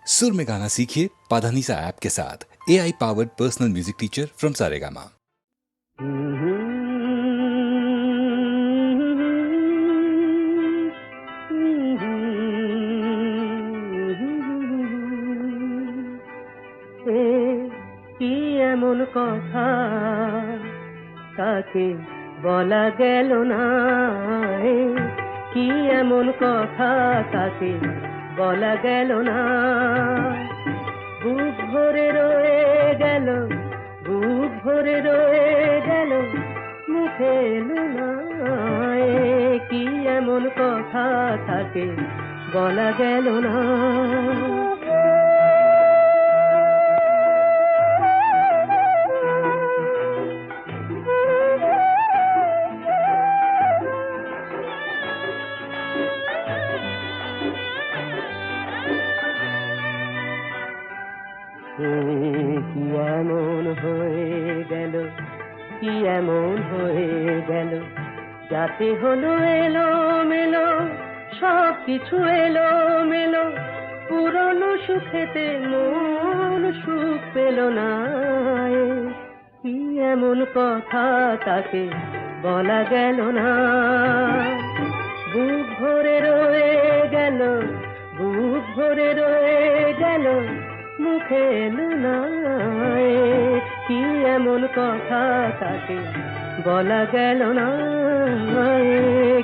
सुर में गाना सीखिए पाधानीसा ऐप के साथ। AI powered personal music teacher from Saregama. কি এমন কথা তাকে বলা গেল না, কি এমন কথা তাকে বলা গেল না, বুক ভরে রয়ে গেল, বুক ভরে রয়ে গেল, মুখে এলো না, কি এমন কথা তাকে বলা গেল না। কি এমন হয়ে গেল, কি এমন হয়ে গেল, যাতে হলো এলো মেলো, সব কিছু এলো মেলো, পুরনো সুখেতে মন সুখ পেল না, কি এমন কথা তাকে বলা গেল না, বুক ভরে রয়ে গেল, বুক ভরে রয়ে গেল, মুখে এলো না, কি এমন কথা তাকে বলা গেল না,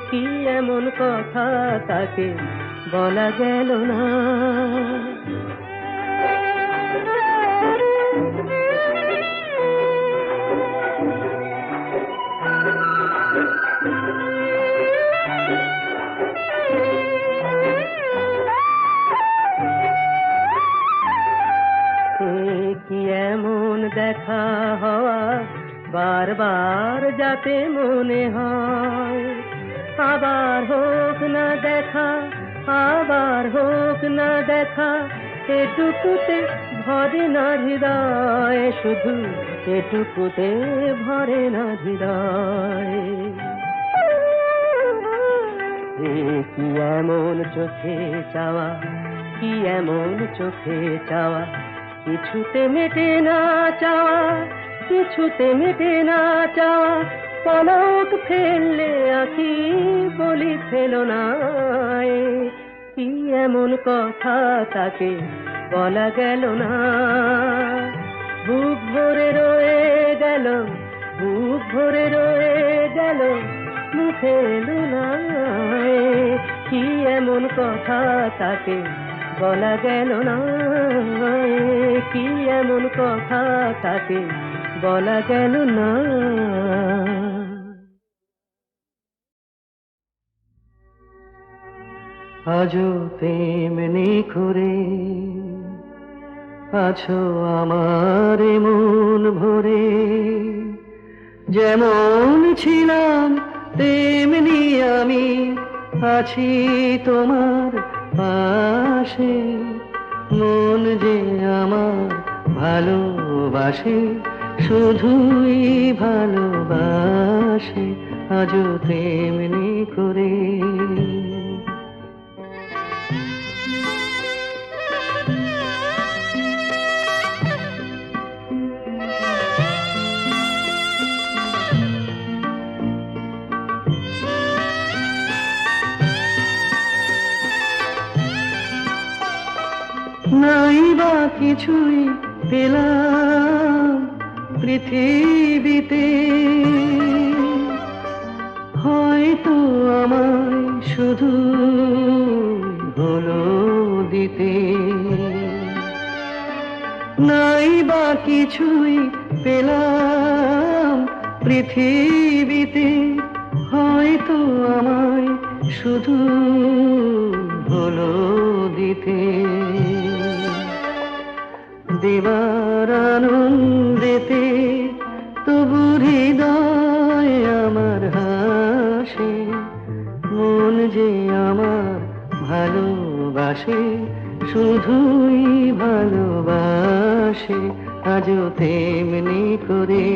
কি এমন কথা তাকে বলা গেল না। কি এমন দেখা হওয়া বারবার যাতে মনে হয়, আবার হোক না দেখা, আবার হোক না দেখা, এটুকুতে ভরে না হৃদয়, শুধু এটুকুতে ভরে না হৃদয়। কি এমন চোখে চাওয়া, কি এমন চোখে চাওয়া, কিছুতে মেটে না চাওয়া, কিছুতে মেটে না চাওয়া, পলক ফেললে আঁখি বলি ফেলো না, কি এমন কথা তাকে বলা গেল না, বুক ভরে রয়ে গেল, বুক ভরে রয়ে গেল, মুখে এলো না, কি এমন কথা তাকে বলা গেল না, কি এমন কথা তাকে বলা গেল না। আজও তেমনি করে আছো আমার মন ভরে, যেমন ছিলাম তেমনি আমি আছি তোমার পাশে, মন যে আমার ভালোবাসে, শুধুই ভালোবাসে, আজও তেমনি করে। নাই বা কিছুই পেলাম পৃথিবীতে, হয়তো আমায় শুধু হলো দিতে, নাই বা কিছুই পেলাম পৃথিবীতে, হয়তো আমায় শুধু হলো দিতে, দেবার আনন্দেতে তবু হৃদয় আমার হাসে, মন যে আমার ভালোবাসে, শুধুই ভালোবাসে, আজও তেমনি করে।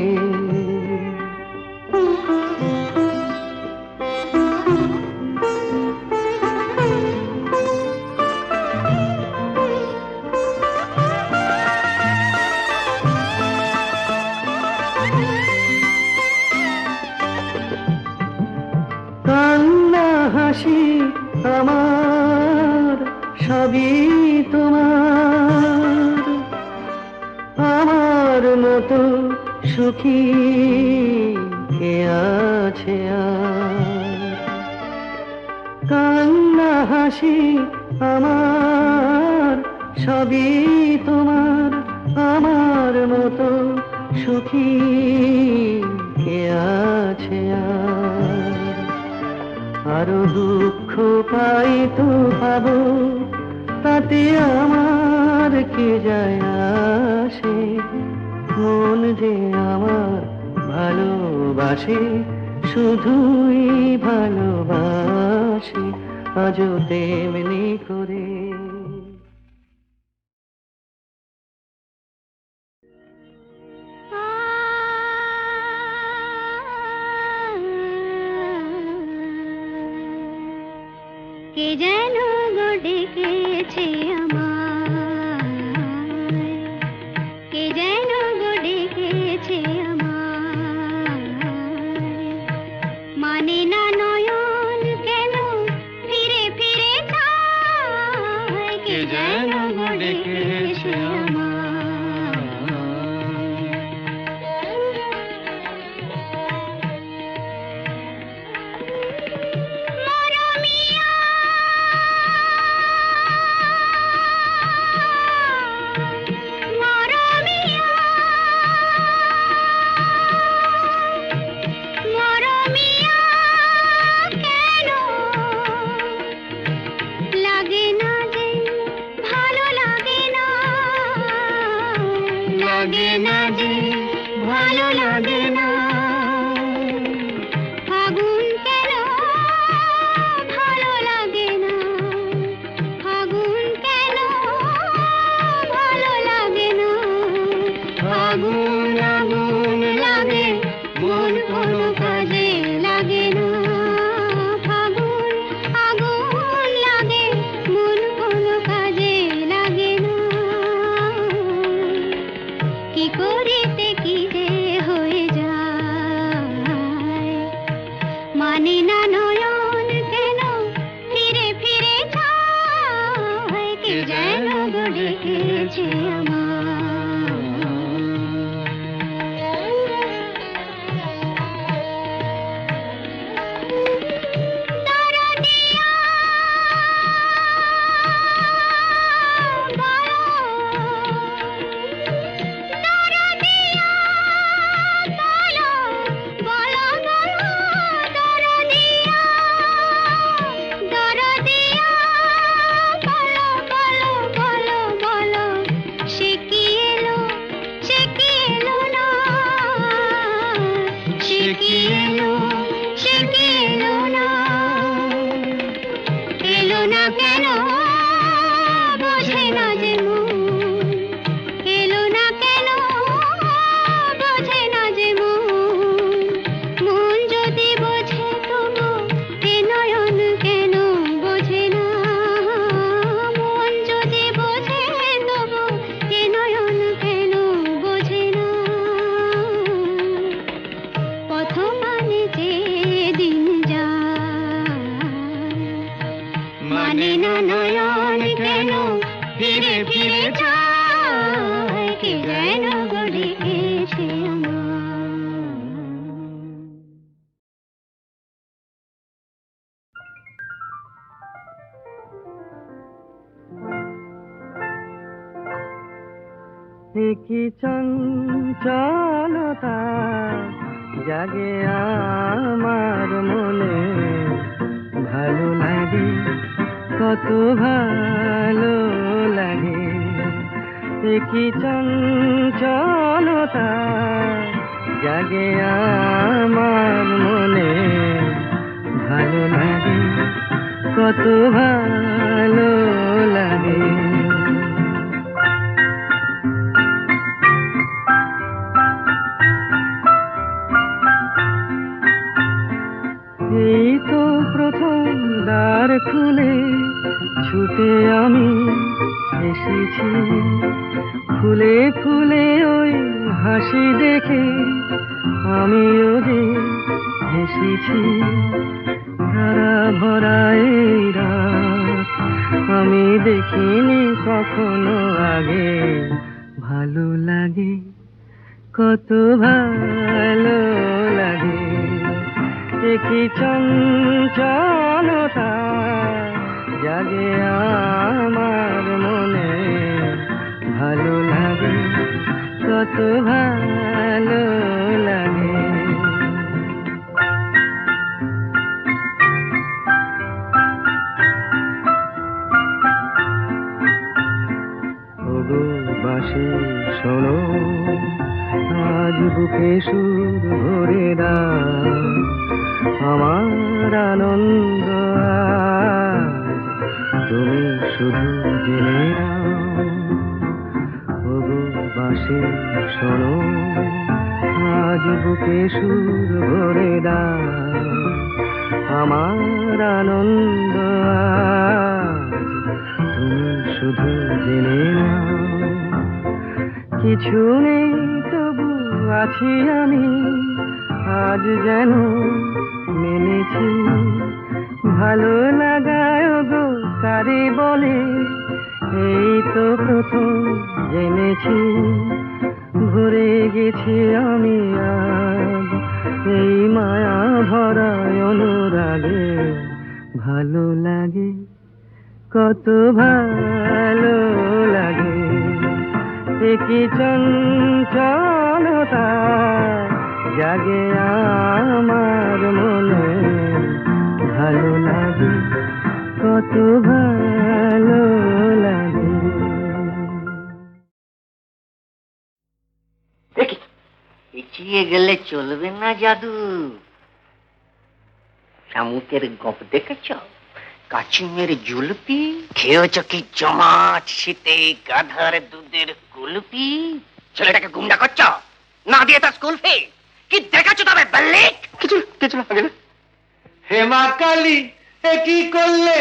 তোমার, আমার মতো সুখী কে আছে আর? কান্না হাসি আমার সবই তোমার, আমার মতো সুখী কে আছে আর? আরো দুঃখ পাই তো পাবো, তাতে আমার কি যায় আসে? মন যে আমার ভালোবাসে, শুধুই ভালোবাসে, আজও তেমনি করে। কে যেন গো ডেকেছে আমায়, কে যেন গো ডেকেছে আমায়, মানে না নয়ন কেন ফিরে ফিরে চায়, কে যেন গো ডেকেছে আমায়। লাগে না যে ভালো লাগে না, ফাগুন কেন ভালো লাগে না, ফাগুন কেন ভালো লাগে না, ফাগুন আগুন লাগে মন কোনো কাজে লাগে না, ফাগুন আগুন লাগে মন কোনো কাজে লাগে না, কি করিতে কি যে হয়ে যায়, মানে না নয়ন কেন ফিরে ফিরে চায়, কে যেন গো ডেকেছে এলো না কেন বোঝে না যে মন, এলো না কেন বোঝে না যে মন, মন যদি বোঝে তবু এ নয়ন কেন বোঝে না, মন যদি বোঝে তবু এ নয়ন কেন বোঝে না, পথ মানে যে দিন মানে না নয়ন কেন ফিরে ফিরে চায়, কে যেন গো ডেকেছে কি চঞ্চলতা জাগে আমার মনে, ভালো লাগে কত ভালো লাগে, কি চঞ্চলতা জাগে আমার মনে, ভালো লাগে কত ভালো লাগে। এই তো প্রথম দ্বার খুলে ছুটে আমি এসেছি, ফুলে ফুলে ওই হাসি দেখে আমিও যে হেসেছি, ধারা ভরা এই রাত আমি দেখিনি কখনো আগে। ভালো লাগে, কত ভালো লাগে, একই চঞ্চলতা জাগে আমার মনে। ভালো লাগে, কত ভালো লাগে। ওগো বাঁশি শোনো, আজ বুকে সুর ভরে দাও, আমার আনন্দ আজ তুমি শুধু জেনে নাও। ওগো বাঁশি শোনো, আজ বুকে সুর ভরে দাও, আমার আনন্দ আজ তুমি শুধু জেনে নাও। কিছু নেই তবু আছি আমি, আজ যেন মেনেছি। ভালো লাগায় গো কারে বলে, এই তো প্রথম জেনেছি। ভরে গেছি আমি আজ এই মায়া ভরা অনুরাগে। ভালো লাগে, কত ভালো লাগে, একই চঞ্চলতা জাগে আমার মনে। ভালো লাগে, কত ভালো লাগে। দেখি পিছিয়ে গেলে চলবে না জাদু। শামুকের গপ দেখেছ? কাচিমের জুলপি খেয়েছ কি জমাট শীতে গাধার দুধের কুলপি? ছেলেটাকে গুন্ডা করছ না দিয়ে তার স্কুল ফি কি দেখাচ্ছ? তবে বাল্লিক কিছু কিছু লাগে না। হেমা কালী এ কি করলে,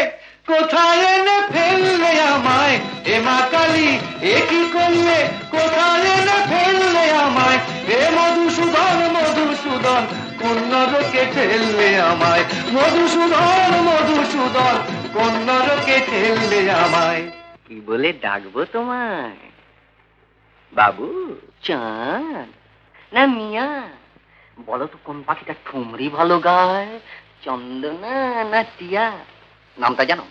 কোথায় এনে ফেললে আমায়? হেমা কালী এ কি করলে, কোথায় এনে ফেললে আমায়? হে মধুসূদন মধুসূদন, কোন নরকে ঠেললে আমায়? মধুসূদন মধুসূদন, কোন নরকে ঠেললে আমায়? কি বলে ডাকবো তোমায়? বাবু, চাঁদ না মিয়া? বলো তো কোন পাখিটা ঠুমরি ভালো গায়, চন্দনা না টিয়া? নামটা জানো?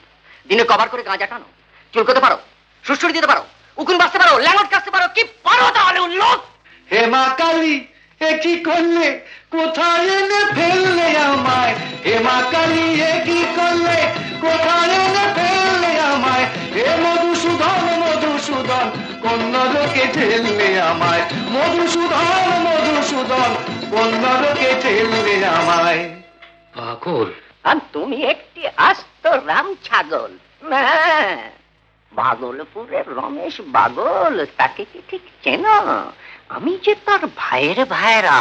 দিনে কভার করে গাঁজা টানো, চুলকোতে পারো, সুশ্রুড়ি দিতে পারো, উকুন বাঁচতে পারো, ল্যাঙ্গট কাটতে পারো, কি পারো তাহলে উল্লোক? হেমা কালী এ কি করলে, কোথায় এনে ফেললে আমায়? হেমা কালী এ কি করলে, কোথায় এনে ফেললে আমায়? হে মধুসূদন মধুসূদন, কোন নরকে ঠেললে আমায়? মধুসূদন মধুসূদন, কোন নরকে ঠেললে আমায়? পাগল। আর তুমি একটি আস্ত রাম ছাগল না? ভাগলপুরের রমেশ বাগল, তাকে কি ঠিক চেনো? আমি যে তার ভাইয়ের ভাইরা,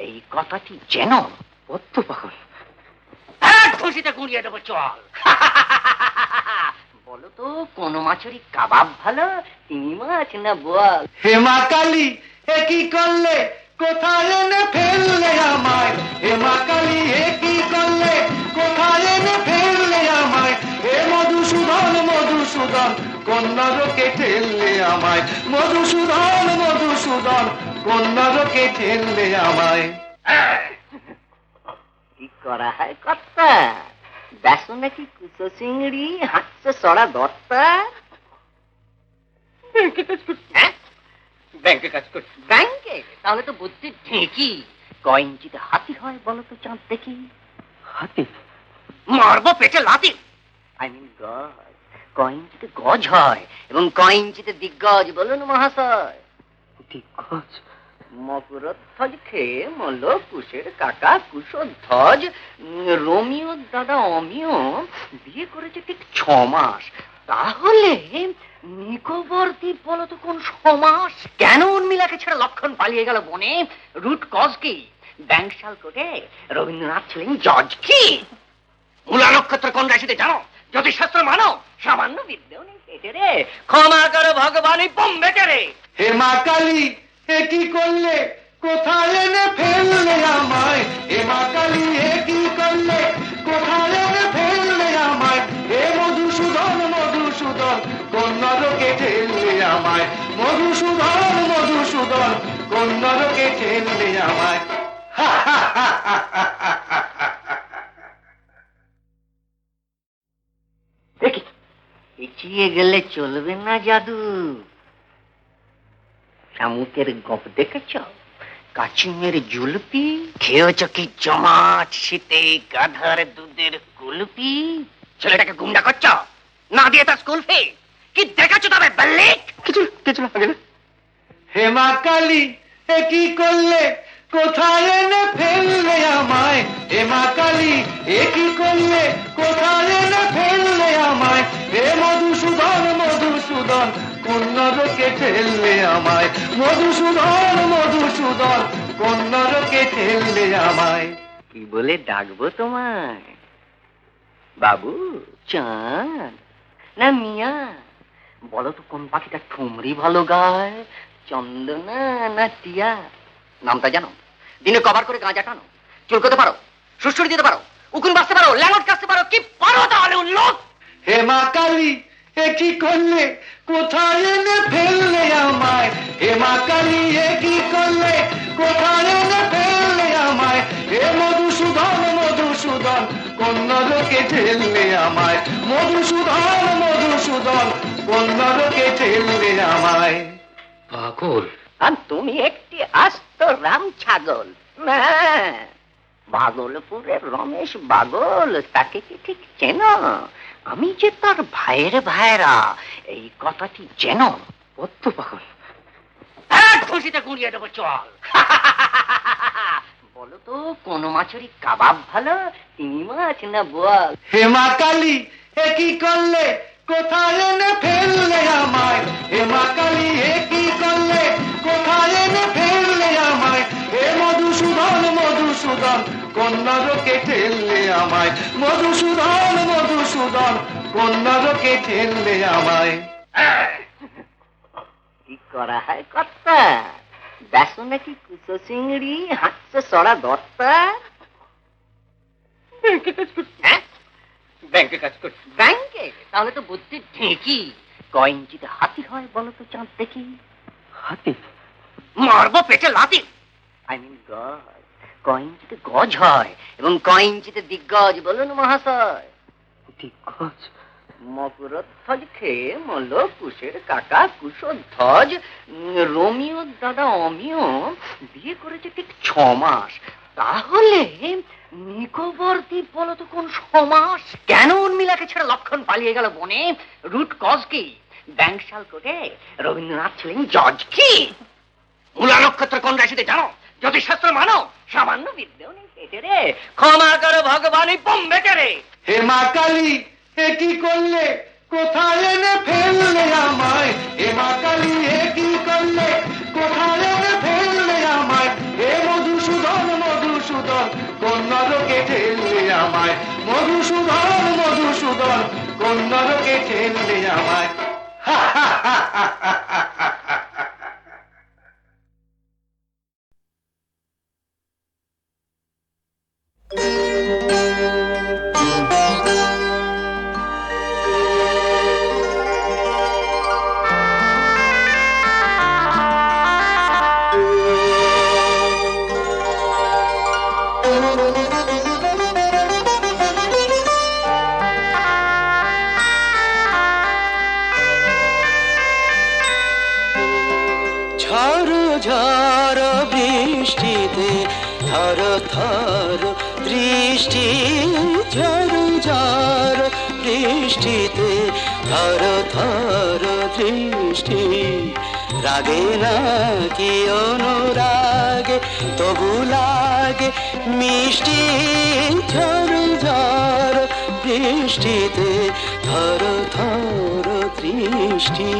এই কথাটি চেনো? কত পাগল, এক খুশিতে গুঁড়িয়ে দেবো চল। বলো তো কোন মাছেরই কাবাব ভালো, চিংড়ি মাছ না বোয়াল? হেমা কালী এ কি করলে, কোথায় এনে ফেললে আমায়? হেমা কালী এ কি করলে, কোথায় এনে ফেললে আমায়? হে মধুসূদন মধুসূদন, কোন নরকে ঠেললে আমায়? মধুসূদন মধুসূদন, কোন নরকে ঠেললে আমায়? কি করা হয় কর্তা? দেখো নাকি কুচো চিংড়ি হাঁটছে সরা দত্তা? ব্যাংকে কাজ করছি। ব্যাংকে? তাহলে তো বুদ্ধি ঢেঁকি। কয় ইঞ্চিতে হাতি হয় বলো তো চাঁদ দেখি? হাতি? মারবো পেটে লাথি। আই মিন গজ। কয় ইঞ্চিতে গজ হয় এবং কয় ইঞ্চিতে দিগ্গজ বলুন মহাশয়? দিগ্গজ? মকরধ্বজ খেয়ে মল কুশের কাকা কুশধ্বজ রোমিও দাদা অমিও বিয়ে করেছে ঠিক 6 মাস। তাহলে নিকোবর দ্বীপ বলো তো কোন সমাস? কেন উর্মিলাকে ছেড়ে লক্ষণ পালিয়ে গেল বনে? রুট কজ কি? ব্যাংকশাল কোটে রবীন্দ্রনাথ ছিলেন জজ কি? মূলা নক্ষত্র কোন রাশিতে জানো? জ্যোতিষশাস্ত্র মানো? সামান্য বিদ্যেও নেই পেটে রে। ক্ষমা করো ভগবানই বোম্বেটে রে। হেমা কালী এ কি করলে, কোথায় এনে ফেললে আমায়? হেমা কালী এ কি করলে, কোথায় এনে ফেললে আমায়? হে মধুসূদন মধুসূদন, মধুসূদন কোন নরকে ঠেললে আমায় মধুসূদন মধুসূদন কোন নরকে ঠেললে আমায় দেখি পিছিয়ে গেলে চলবে না জাদু। শামুকের গপ দেখেছ, কাচিমের জুলপি খেয়েছ কি জমাট শীতে গাধার দুধের কুলপি? ছেলেটাকে গুন্ডা করছ না দিয়ে তার স্কুল ফি কি দেখাচ্ছ তবে বাল্লিক? কিছু কিছু লাগে না। হেমা কালী এ কি করলে কোথায় এনে ফেললে আমায় হেমা কালী এ কি করলে কোথায় এনে ফেললে আমায় হে মধুসূদন মধুসূদন কোন নরকে ঠেললে আমায় মধুসূদন মধুসূদন কোন নরকে ঠেললে আমায়। কি বলে ডাকবো তোমায়? বাবু, চাঁদ না মিয়া? বলো তো কোন পাখিটা ঠুমরি ভালো গায়, চন্দনা না টিয়া? নামটা জানো? দিনে কভার করে গাঁজা টানো, চুলকোতে পারো, সুশ্রুড়ি দিতে পারো, উকুন বাঁচতে পারো, ল্যাঙ্গট কাটতে পারো, কি পারো তাহলে উল্লোক? হেমা কালী এ কি করলে কোথায় এনে ফেললে আমায় হেমা কালী এ কি করলে কোথায় এনে ফেললে আমায় হে মধুসূদন মধুসূদন কোন নরকে ঠেললে আমায় মধুসূদন মধুসূদন কোন নরকে ঠেললে আমায়। পাগল? আর তুমি একটি আস্ত রাম ছাগল না? ভাগলপুরের রমেশ বাগল, তাকে কি ঠিক চেনো? আমি যে তার ভাইয়ের ভাইরা, এই কথাটি চেনো? কত পাগল! খুশিতে গুঁড়িয়ে দেবো, চল। বলো তো কোন মাছেরই কাবাব ভালো, চিংড়ি মাছ না বোয়াল? হেমা কালী এ কি করলে কোথায় এনে ফেললে আমায় হেমা কালী এ কি করলে কোথায় এনে ফেললে আমায় হে মধুসূদন মধুসূদন কোন নরকে ঠেললে আমায় মধুসূদন মধুসূদন কোন নরকে ঠেললে আমায়। কি করা হয় কর্তা? দেখো নাকি কুচো চিংড়ি হাঁটছে সরা দত্তা? ব্যাংকে কাজ করছি। ব্যাংকে? তাহলে তো বুদ্ধির ঢেঁকি। কয় ইঞ্চিতে হাতি হয় বলো তো চাঁদ দেখি? হাতি? মারবো পেটে লাথি। আই মিন গজ। কয় ইঞ্চিতে গজ হয় এবং কয় ইঞ্চিতে দিগ্গজ বলুন মহাশয়? দিগ্গজ? মকরধ্বজ খেয়ে মল কুশের কাকা কুশধ্বজ রোমিও দাদা অমিও বিয়ে করেছে ঠিক 6 মাস। তাহলে নিকোবর দ্বীপ বলো তো কোন সমাস? কেন উর্মিলাকে ছেড়ে লক্ষণ পালিয়ে গেল বনে? রুট কজ কি? ব্যাংকশাল কোটে রবীন্দ্রনাথ ছিলেন জজ কি? মূলা নক্ষত্র কোন রাশিতে জানো? জ্যোতিষশাস্ত্র মানো? সামান্য বিদ্যেও নেই পেটে রে। ক্ষমা করো ভগবানই বোম্বে রে। হেমা কালী এ কি করলে কোথায় এনে ফেললে আমায় হেমা কালী এ কি করলে কোথায় এনে ফেললে আমায় হে মধুসূদন মধুসূদন কোন নরকে ঠেললে আমায় মধুসূদন মধুসূদন কোন নরকে ঠেললে আমায়। ঝড় ঝড় বৃষ্টিতে থর থর দৃষ্টি ঝড় ঝড় বৃষ্টিতে থর থর দৃষ্টি রাগে না কি অনুরাগে তবু লাগে মিষ্টি ঝড় ঝড় বৃষ্টিতে থর থর দৃষ্টি।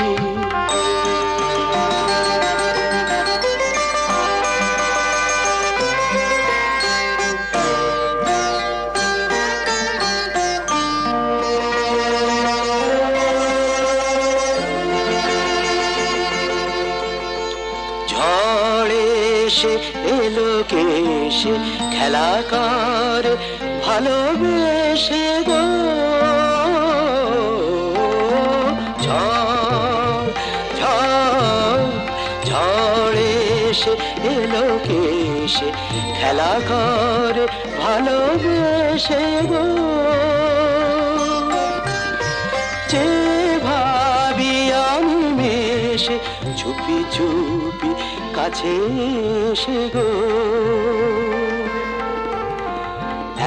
এসে এলো কেসে খেলা কর ভালোবেসে গো এসে এলো কেসে খেলা করে ভালোবেসে গো যে ভাবি আমি মেশে চুপি চুপি কাছে এসে গো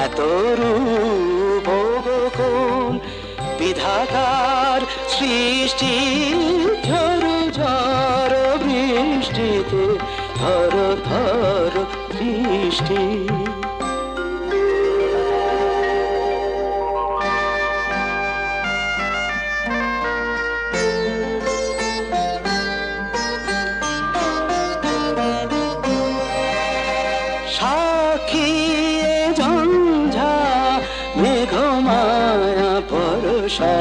এত রূপ কোন বিধাতার সৃষ্টি ঝড় ঝড় বৃষ্টিতে থর থর বৃষ্টি সাক্ষী ঝঞ্ঝা মেঘমায়া পরশা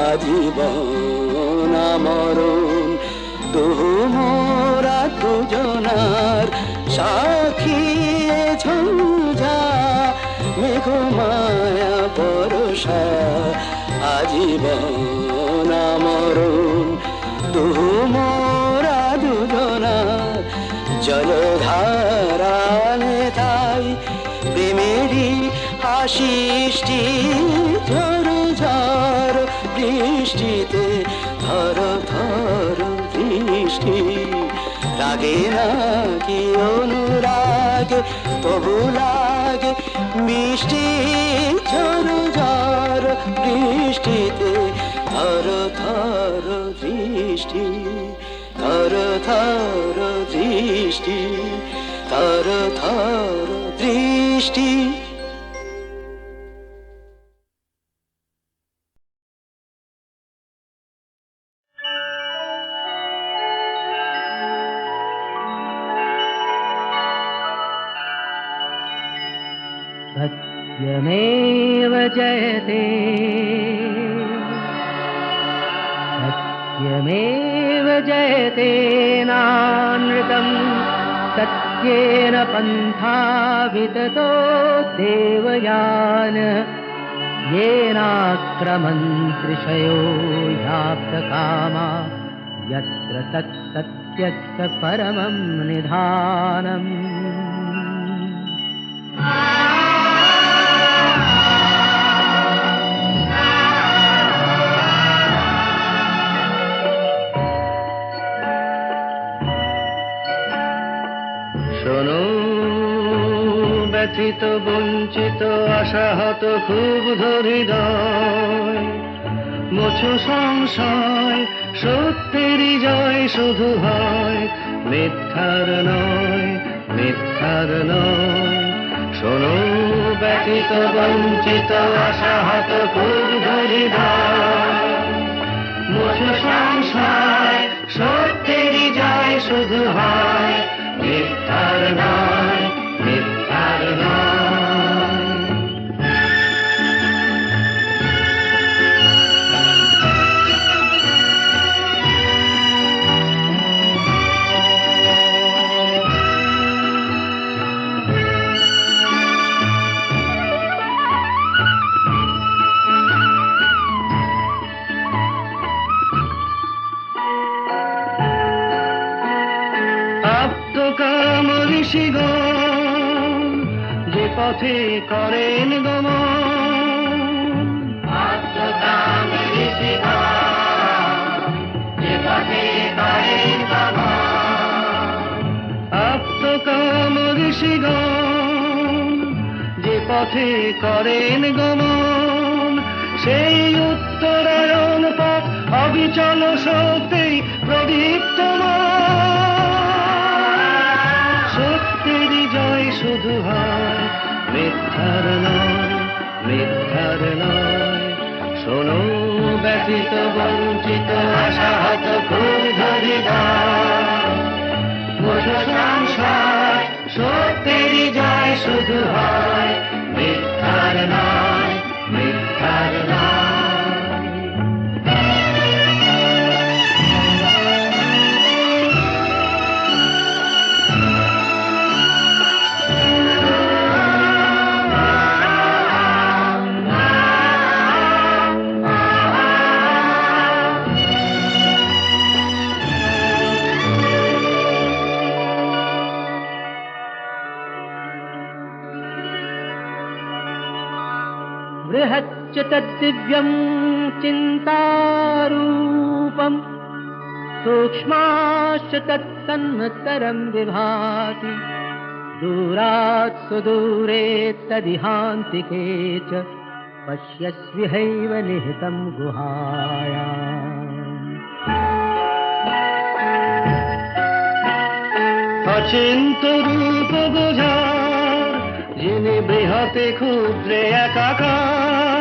আজীবন মরণ দুহু মোরা দুজনার সাক্ষী ঝঞ্ঝা মেঘমায়া পরশা আজীবন মরণ দুহু মোরা দুজনার জলধারা নেতাই প্রেমেরই আশিষ্টি ঝড় ঝড় বৃষ্টিতে থর থর বৃষ্টি রাগে নাকি অনুরাগে তবু লাগে মিষ্টি ঝড় ঝড় বৃষ্টিতে থর থর বৃষ্টি থর থর দৃষ্টি থর থর দৃষ্টি सत्यमेव जयते सत्यमेव जयते नानृतं सत्येन पन्था विततो देवयान येनाक्रमन्त्रिषयो याप्तकामा यत्र तत्सत्यस्य परमं निधानम् শোনো ব্যথিত বঞ্চিত আশাহত ক্ষুব্ধ হৃদয় মোছো সংশয় সত্যেরই জয় শুধু হয় মিথ্যার নয় মিথ্যার নয় শোনো ব্যথিত বঞ্চিত আশাহত ক্ষুব্ধ হৃদয় মোছো সংশয় সত্যেরই জয় শুধু হয় মিথ্যার নয় মিথ্যার নয় আপ্তকাম ঋষিগণ যে পথে করেন গমন আপ্তকাম ঋষিগণ যে পথে করেন গমন আপ্তকাম ঋষিগণ যে পথে করেন গমন সেই উত্তরায়ণ পথ অবিচল শক্তি প্রদীপ্তমান সত্যেরই জয় শুধু হয় মিথ্যার নয় মিথ্যার নয় শোনো ব্যথিত বঞ্চিত আশাহত ক্ষুব্ধ হৃদয় মোছো সংশয় সত্যেরই জয় শুধু হয় মিথ্যার নয় মিথ্যার নয় च तद्दिव्यं चिन्तारूपम् सूक्ष्माश्च तत्सन्मतरं विभाति दूरात् सुदूरे तदिहान्तिके च पश्यस्विहैव निहितं गुहायाम् অচিন্ত রূপ বোঝার যিনি বৃহতে ক্ষুদ্রে একাকার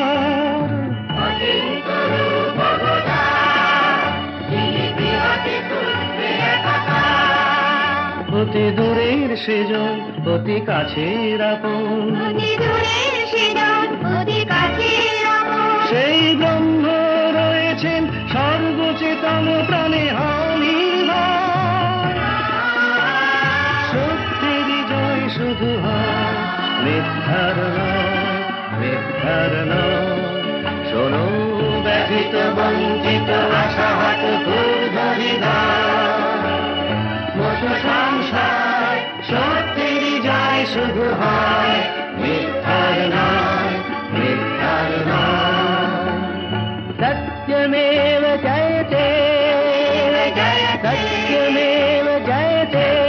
অতি দূরের সেজন অতি কাছের আপন সেই ব্রহ্ম রয়েছেন সর্বচেতন প্রাণে হানি সত্যেরই জয় শুধু হয় মিথ্যার নয় শোনো ব্যথিত বঞ্চিত আশাহত মতো সংসার সত্যেরই জয় শুধু হয় মিথ্যার নয় सत्यमेव जयते सत्यमेव जयते